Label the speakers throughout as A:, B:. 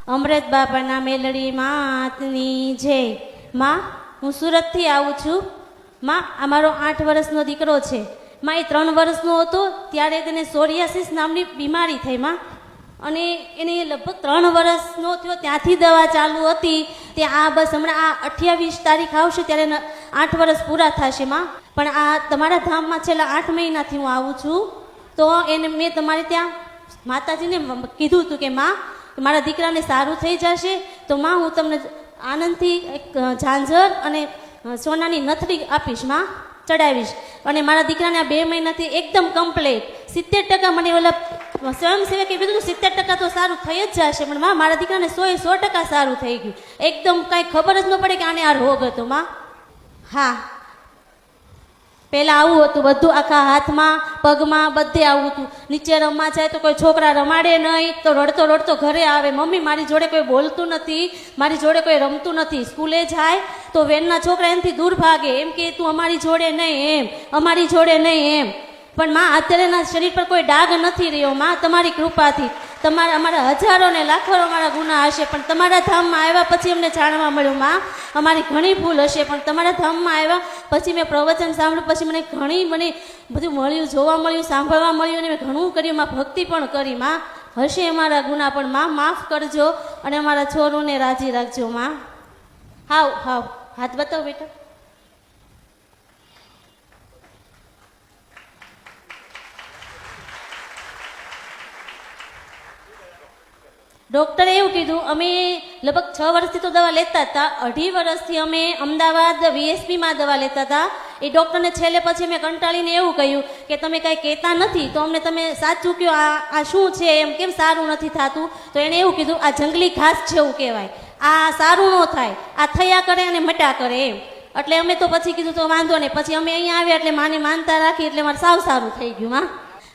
A: અમૃત બાપાના મેલડી માતની જય. માં, હું સુરતથી આવું છું. માં, આ મારો 8 વર્ષનો દીકરો છે. માં, એ 3 વર્ષનો હતો ત્યારે તેને સોરિયાસિસ નામની બીમારી થઈ માં, અને એને લગભગ 3 વર્ષનો થયો ત્યાંથી દવા ચાલુ હતી. તે આ બસ હમણાં આ 28 તારીખ આવશે ત્યારે 8 વર્ષ પૂરા થશે માં. પણ આ તમારા ધામમાં છેલ્લા 8 મહિનાથી હું આવું છું. તો એને મેં તમારે ત્યાં માતાજીને કીધું હતું કે માં, મારા દીકરાને સારું થઈ જશે તો માં હું તમને આનંદથી એક ઝાંઝર અને સોનાની નથડી આપીશ માં, ચડાવીશ. અને મારા દીકરાને આ 2 મહિનાથી એકદમ કમ્પ્લીટ 70% મને ઓલા સ્વયંસેવકે કીધું 70% તો સારું થઈ જ જશે. પણ માં, મારા દીકરાને 100% સારું થઈ ગયું. એકદમ કાંઈ ખબર જ ન પડે કે આને આ રોગ હતો માં. હા, પહેલાં આવું હતું બધું, આખા હાથમાં પગમાં બધે આવું હતું. નીચે રમવા જાય તો કોઈ છોકરા રમાડે નહીં તો રડતો રડતો ઘરે આવે, મમ્મી મારી જોડે કોઈ બોલતું નથી, મારી જોડે કોઈ રમતું નથી. સ્કૂલે જાય તો વેનના છોકરા એનાથી દૂર ભાગે, એમ કે તું અમારી જોડે નહીં, એમ અમારી જોડે નહીં એમ. પણ માં, અત્યારેના શરીર પર કોઈ ડાઘ નથી રહ્યો માં, તમારી કૃપાથી. અમારા હજારો ને લાખો અમારા ગુના હશે, પણ તમારા ધામમાં આવ્યા પછી અમને જાણવા મળ્યું માં, અમારી ઘણી ભૂલ હશે, પણ તમારા ધામમાં આવ્યા પછી મેં પ્રવચન સાંભળ્યું, પછી મને બધું મળ્યું, જોવા મળ્યું, સાંભળવા મળ્યું, અને મેં ઘણું કર્યું માં, ભક્તિ પણ કરી માં. હશે અમારા ગુના, પણ માં માફ કરજો અને અમારા છોરુને રાજી રાખજો માં. હાવ હાવ હાથ બતાવો બેટા. ડૉક્ટરે એવું કીધું, અમે લગભગ 6 વર્ષથી તો દવા લેતા હતા, 2.5 વર્ષથી અમે અમદાવાદ VSPમાં દવા લેતા હતા. એ ડૉક્ટરને છેલ્લે પછી મેં કંટાળીને એવું કહ્યું કે તમે કાંઈ કહેતા નથી તો અમને તમે સાચું કહો, આ શું છે, એમ કેમ સારું નથી થતું? તો એણે એવું કીધું, આ જંગલી ઘાસ જેવું કહેવાય, આ સારું ન થાય, આ થયા કરે અને મટા કરે એમ. એટલે અમે તો પછી કીધું તો વાંધો નહીં. પછી અમે અહીંયા આવ્યા એટલે માની માનતા રાખી એટલે મારે સાવ સારું થઈ ગયું માં.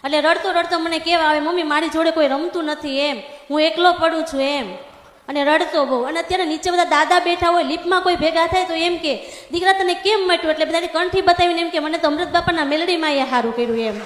A: એટલે રડતો રડતો મને કહેવા આવે, મમ્મી મારી જોડે કોઈ રમતું નથી એમ, હું એકલો પડું છું એમ. અને રડતો બહુ. અને અત્યારે નીચે બધા દાદા બેઠા હોય, લિફ્ટમાં કોઈ ભેગા થાય તો એમ કે દીકરા તને કેમ મટ્યું? એટલે બધાને કંઠી બતાવીને એમ કે મને તો અમૃત બાપાના મેલડીમાં એ સારું કર્યું એમ.